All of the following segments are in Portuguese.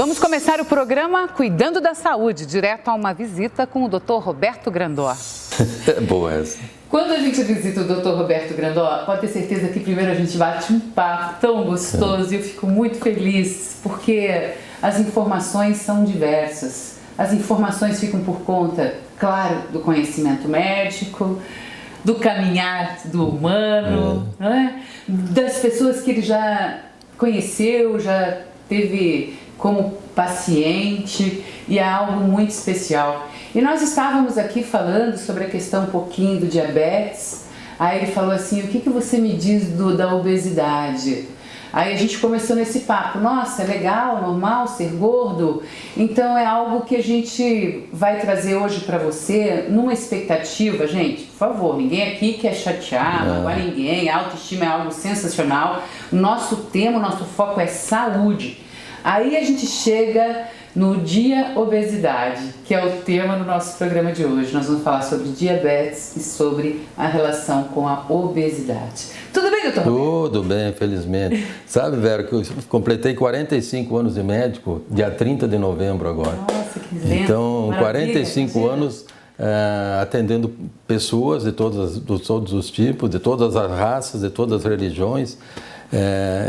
Vamos começar o programa Cuidando da Saúde, direto a uma visita com o Dr. Roberto Grandó. Boa essa. Quando a gente visita o Dr. Roberto Grandó, pode ter certeza que primeiro a gente bate um papo tão gostoso e eu fico muito feliz porque as informações são diversas. As informações ficam por conta, claro, do conhecimento médico, do caminhar do humano, né? Das pessoas que ele já conheceu, já teve como paciente, e é algo muito especial. E nós estávamos aqui falando sobre a questão um pouquinho do diabetes. Aí ele falou assim: o que você me diz da obesidade? Aí a gente começou nesse papo: nossa, é legal, normal ser gordo? Então é algo que a gente vai trazer hoje para você numa expectativa. Gente, por favor, ninguém aqui quer chatear, magoar ninguém. A autoestima é algo sensacional. Nosso tema, nosso foco é saúde. Aí a gente chega no Dia Obesidade, que é o tema do nosso programa de hoje. Nós vamos falar sobre diabetes e sobre a relação com a obesidade. Tudo bem, doutor? Tudo bem, felizmente. Sabe, Vera, que eu completei 45 anos de médico, dia 30 de novembro agora. Nossa, que lindo. Então, Maravilha, 45 anos atendendo pessoas de todos os tipos, de todas as raças, de todas as religiões.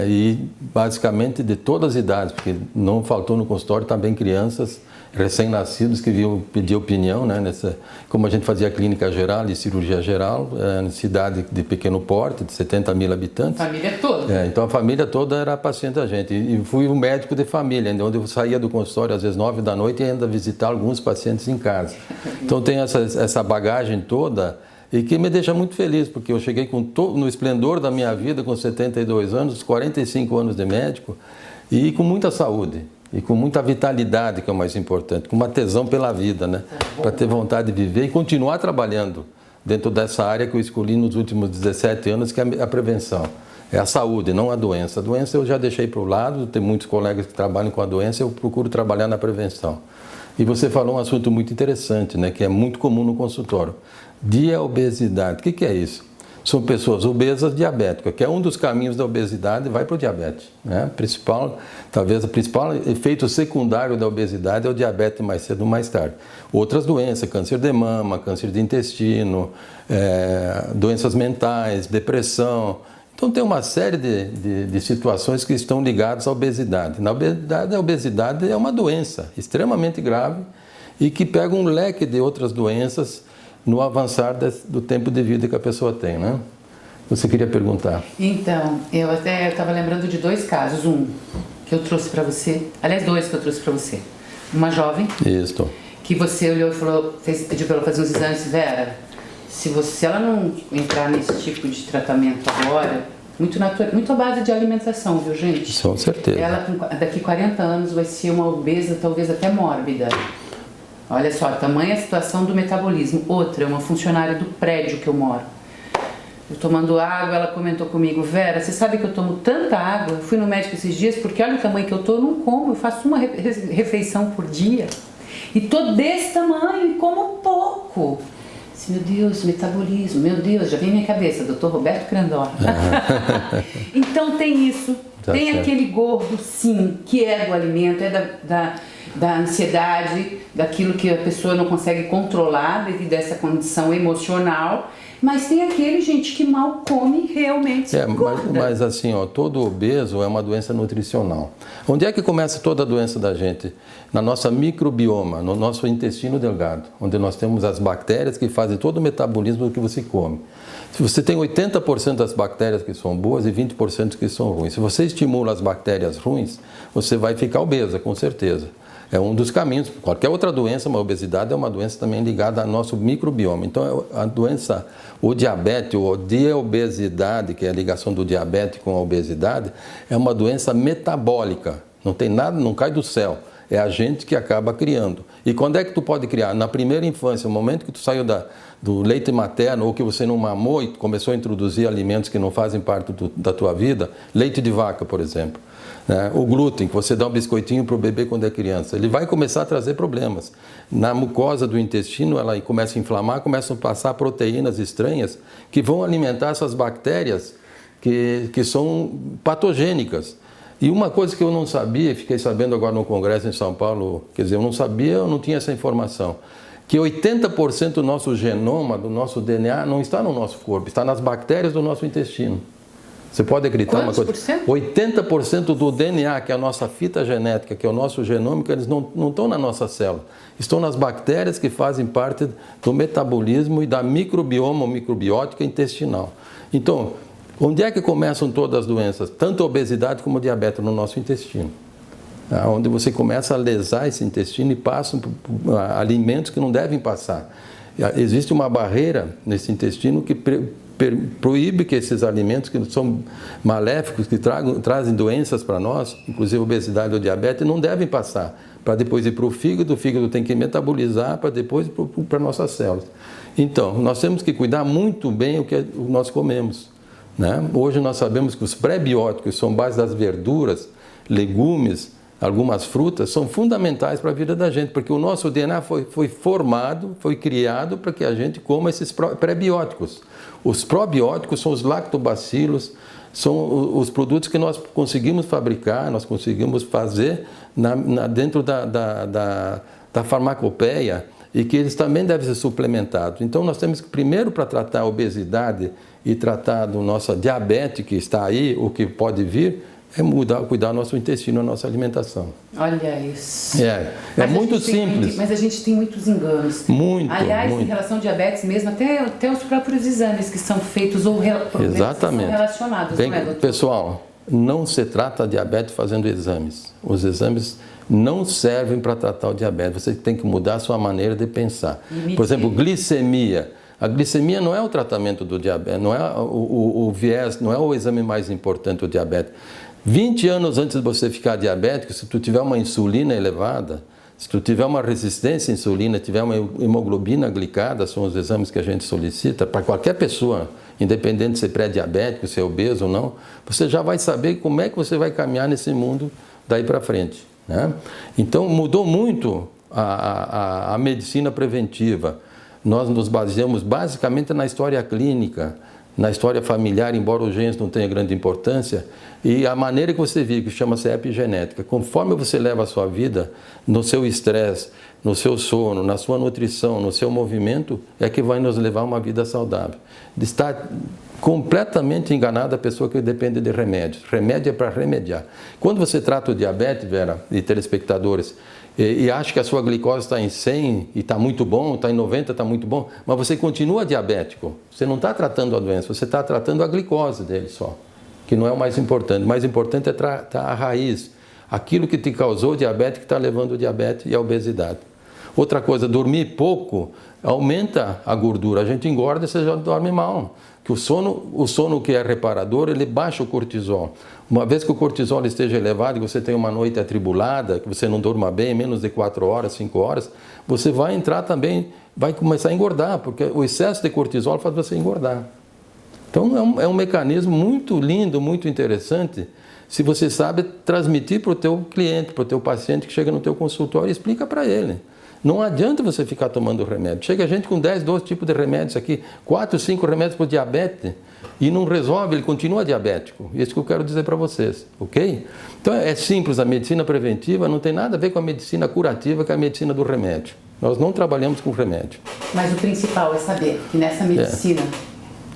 E basicamente de todas as idades, porque não faltou no consultório também crianças recém-nascidos que vinham pedir opinião, né, como a gente fazia clínica geral e cirurgia geral, cidade de pequeno porte, de 70 mil habitantes. Família toda. Então a família toda era paciente da gente. E fui um médico de família, onde eu saía do consultório às vezes 9 da noite e ainda visitar alguns pacientes em casa. Então tem essa bagagem toda. E que me deixa muito feliz, porque eu cheguei no esplendor da minha vida, com 72 anos, 45 anos de médico, e com muita saúde, e com muita vitalidade, que é o mais importante, com uma tesão pela vida, né? Para ter vontade de viver e continuar trabalhando dentro dessa área que eu escolhi nos últimos 17 anos, que é a prevenção. É a saúde, não a doença. A doença eu já deixei para o lado, tem muitos colegas que trabalham com a doença, eu procuro trabalhar na prevenção. E você falou um assunto muito interessante, né, que é muito comum no consultório. Dia obesidade. O que é isso? São pessoas obesas diabéticas, que é um dos caminhos da obesidade, vai para o diabetes. Né? Talvez o principal efeito secundário da obesidade é o diabetes mais cedo ou mais tarde. Outras doenças, câncer de mama, câncer de intestino, doenças mentais, depressão. Então tem uma série de situações que estão ligadas à obesidade. Na obesidade, a obesidade é uma doença extremamente grave e que pega um leque de outras doenças no avançar do tempo de vida que a pessoa tem, né? Você queria perguntar? Então, eu estava lembrando de dois casos. Um que eu trouxe para você, aliás, dois que eu trouxe para você. Uma jovem. Isso. Que você olhou e falou, pediu para ela fazer uns exames. Vera, se ela não entrar nesse tipo de tratamento agora, muito à base de alimentação, viu, gente? Com certeza. Ela, daqui 40 anos, vai ser uma obesa, talvez até mórbida. Olha só, tamanha a situação do metabolismo. Outra, uma funcionária do prédio que eu moro. Eu tomando água, ela comentou comigo: Vera, você sabe que eu tomo tanta água? Eu fui no médico esses dias porque olha o tamanho que eu tô, eu não como, eu faço uma refeição por dia. E tô desse tamanho e como pouco. Assim, meu Deus, metabolismo, meu Deus, já vem na minha cabeça, Dr. Roberto Grandó. Então tem isso, tem aquele gordo, sim, que é do alimento, é da ansiedade, daquilo que a pessoa não consegue controlar devido a essa condição emocional, mas tem aquele, gente, que mal come realmente mas assim, todo obeso é uma doença nutricional. Onde é que começa toda a doença da gente? Na nossa microbioma, no nosso intestino delgado, onde nós temos as bactérias que fazem todo o metabolismo do que você come. Se você tem 80% das bactérias que são boas e 20% que são ruins, se você estimula as bactérias ruins, você vai ficar obesa, com certeza. É um dos caminhos. Qualquer outra doença, uma obesidade é uma doença também ligada ao nosso microbioma. Então, a doença, o diabetes, ou diabeobesidade, que é a ligação do diabetes com a obesidade, é uma doença metabólica. Não tem nada, não cai do céu. É a gente que acaba criando. E quando é que tu pode criar? Na primeira infância, no momento que tu saiu do leite materno ou que você não mamou e começou a introduzir alimentos que não fazem parte da tua vida, leite de vaca, por exemplo. O glúten, que você dá um biscoitinho para o bebê quando é criança, ele vai começar a trazer problemas. Na mucosa do intestino, ela começa a inflamar, começam a passar proteínas estranhas que vão alimentar essas bactérias que são patogênicas. E uma coisa que eu não sabia, fiquei sabendo agora no congresso em São Paulo, quer dizer, eu não sabia, eu não tinha essa informação, que 80% do nosso genoma, do nosso DNA, não está no nosso corpo, está nas bactérias do nosso intestino. Você pode acreditar uma coisa? 80% do DNA, que é a nossa fita genética, que é o nosso genômico, eles não estão na nossa célula. Estão nas bactérias que fazem parte do metabolismo e da microbioma ou microbiótica intestinal. Então, onde é que começam todas as doenças? Tanto a obesidade como a diabetes no nosso intestino. Onde você começa a lesar esse intestino e passam por alimentos que não devem passar. Existe uma barreira nesse intestino que proíbe que esses alimentos que são maléficos, que trazem doenças para nós, inclusive obesidade ou diabetes, não devem passar, para depois ir para o fígado tem que metabolizar para depois ir para nossas células. Então, nós temos que cuidar muito bem o que nós comemos, né? Hoje nós sabemos que os pré-bióticos são base das verduras, legumes, algumas frutas, são fundamentais para a vida da gente, porque o nosso DNA foi formado, foi criado para que a gente coma esses pré-bióticos. Os probióticos são os lactobacilos, são os produtos que nós conseguimos fabricar, nós conseguimos fazer dentro da farmacopeia e que eles também devem ser suplementados. Então nós temos que, primeiro, para tratar a obesidade e tratar do nosso diabetes que está aí, o que pode vir, cuidar do nosso intestino, a nossa alimentação. Olha isso. É muito simples. Mas a gente tem muitos enganos. Aliás, em relação ao diabetes mesmo, até os próprios exames que são feitos ou Exatamente. São relacionados, não é, doutor? Pessoal, não se trata diabetes fazendo exames. Os exames não servem para tratar o diabetes. Você tem que mudar a sua maneira de pensar. Por exemplo, glicemia. A glicemia não é o tratamento do diabetes, não é o viés, não é o exame mais importante do diabetes. 20 anos antes de você ficar diabético, se tu tiver uma insulina elevada, se tu tiver uma resistência à insulina, tiver uma hemoglobina glicada, são os exames que a gente solicita para qualquer pessoa, independente de ser pré-diabético, se é obeso ou não, você já vai saber como é que você vai caminhar nesse mundo daí para frente, né? Então mudou muito a medicina preventiva. Nós nos baseamos basicamente na história clínica, na história familiar, embora o genes não tenha grande importância, e a maneira que você vive, que chama-se epigenética. Conforme você leva a sua vida, no seu estresse, no seu sono, na sua nutrição, no seu movimento, é que vai nos levar a uma vida saudável. Está completamente enganada a pessoa que depende de remédios. Remédio é para remediar. Quando você trata o diabetes, Vera, e telespectadores, e acha que a sua glicose está em 100 e está muito bom, está em 90, está muito bom, mas você continua diabético. Você não está tratando a doença, você está tratando a glicose dele só, que não é o mais importante. O mais importante é tratar a raiz, aquilo que te causou diabetes, que está levando o diabetes e a obesidade. Outra coisa, dormir pouco aumenta a gordura. A gente engorda e você já dorme mal. Que o sono que é reparador, ele baixa o cortisol. Uma vez que o cortisol esteja elevado e você tem uma noite atribulada, que você não durma bem, menos de 4 horas, 5 horas, você vai entrar também, vai começar a engordar, porque o excesso de cortisol faz você engordar. Então é um mecanismo muito lindo, muito interessante, se você sabe transmitir para o teu cliente, para o teu paciente que chega no teu consultório e explica para ele. Não adianta você ficar tomando remédio. Chega gente com 10, 12 tipos de remédios aqui, 4, 5 remédios para o diabetes, e não resolve, ele continua diabético. Isso que eu quero dizer para vocês, ok? Então é simples, a medicina preventiva não tem nada a ver com a medicina curativa, que é a medicina do remédio. Nós não trabalhamos com remédio. Mas o principal é saber que nessa medicina,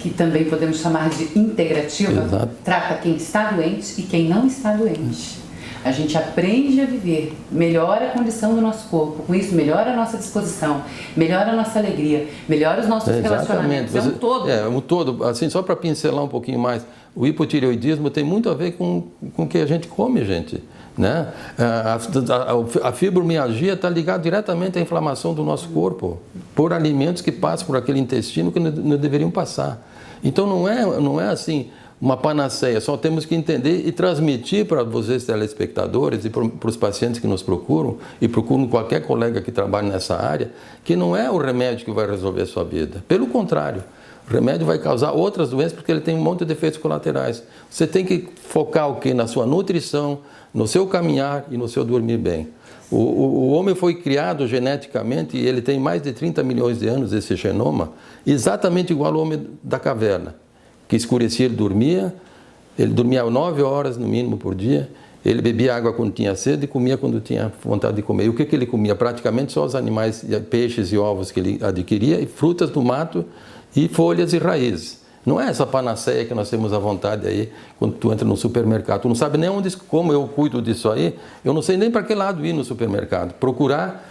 que também podemos chamar de integrativa, Exato. Trata quem está doente e quem não está doente. A gente aprende a viver, melhora a condição do nosso corpo, com isso melhora a nossa disposição, melhora a nossa alegria, melhora os nossos relacionamentos, é um todo. É um todo, assim, só para pincelar um pouquinho mais, o hipotireoidismo tem muito a ver com o que a gente come, gente, né? A fibromialgia está ligada diretamente à inflamação do nosso corpo, por alimentos que passam por aquele intestino que não deveriam passar. Então não é assim uma panaceia, só temos que entender e transmitir para vocês telespectadores e para os pacientes que nos procuram e procuram qualquer colega que trabalhe nessa área, que não é o remédio que vai resolver a sua vida. Pelo contrário, o remédio vai causar outras doenças porque ele tem um monte de efeitos colaterais. Você tem que focar o quê? Na sua nutrição, no seu caminhar e no seu dormir bem. O homem foi criado geneticamente e ele tem mais de 30 milhões de anos, esse genoma, exatamente igual ao homem da caverna. Que escurecia, ele dormia 9 horas no mínimo por dia, Ele bebia água quando tinha sede e comia quando tinha vontade de comer. E o que ele comia? Praticamente só os animais, peixes e ovos que ele adquiria, e frutas do mato e folhas e raízes. Não é essa panaceia que nós temos à vontade aí, quando tu entra no supermercado. Tu não sabe nem onde, como eu cuido disso aí, eu não sei nem para que lado ir no supermercado. Procurar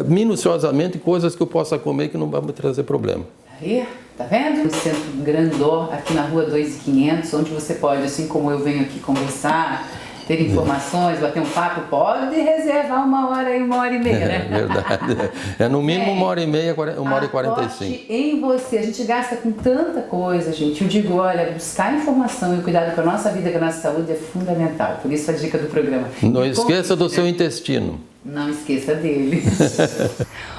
minuciosamente coisas que eu possa comer que não vão me trazer problema. Aí, tá vendo? No Centro Grandó, aqui na rua 2500, onde você pode, assim como eu venho aqui conversar, ter informações, bater um papo, pode reservar 1h e 1h30, né? É verdade. É no mínimo 1h30, 1h45. Aposte em você. A gente gasta com tanta coisa, gente. Eu digo, olha, buscar informação e cuidado com a nossa vida, com a nossa saúde é fundamental. Por isso a dica do programa. Não esqueça do seu intestino. Não esqueça dele.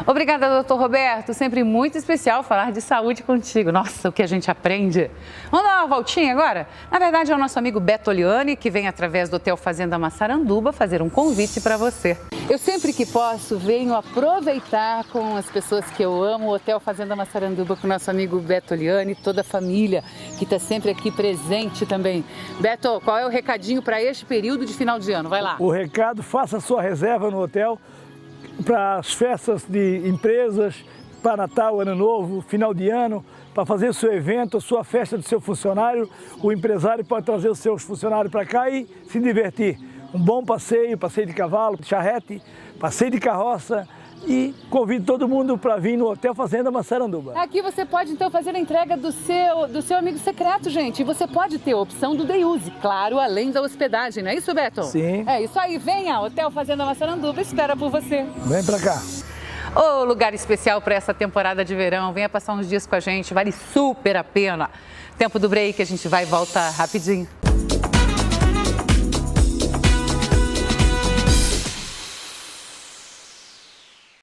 Obrigada, doutor Roberto. Sempre muito especial falar de saúde contigo. Nossa, o que a gente aprende. Vamos dar uma voltinha agora? Na verdade, é o nosso amigo Beto Oliani, que vem através do Hotel Fazenda Massaranduba fazer um convite para você. Eu sempre que posso venho aproveitar com as pessoas que eu amo o Hotel Fazenda Massaranduba com o nosso amigo Beto Oliani, toda a família que está sempre aqui presente também. Beto, qual é o recadinho para este período de final de ano? Vai lá. O recado, faça sua reserva no hotel para as festas de empresas, para Natal, Ano Novo, final de ano, para fazer o seu evento, a sua festa do seu funcionário. O empresário pode trazer os seus funcionários para cá e se divertir. Um bom passeio, passeio de cavalo, charrete, passeio de carroça, e convido todo mundo para vir no Hotel Fazenda Massaranduba. Aqui você pode então fazer a entrega do seu amigo secreto, gente. E você pode ter a opção do day use, claro, além da hospedagem, não é isso, Beto? Sim. É isso aí, venha, Hotel Fazenda Massaranduba espera por você. Vem para cá. Ô, lugar especial para essa temporada de verão, venha passar uns dias com a gente, vale super a pena. Tempo do break, a gente vai e volta rapidinho.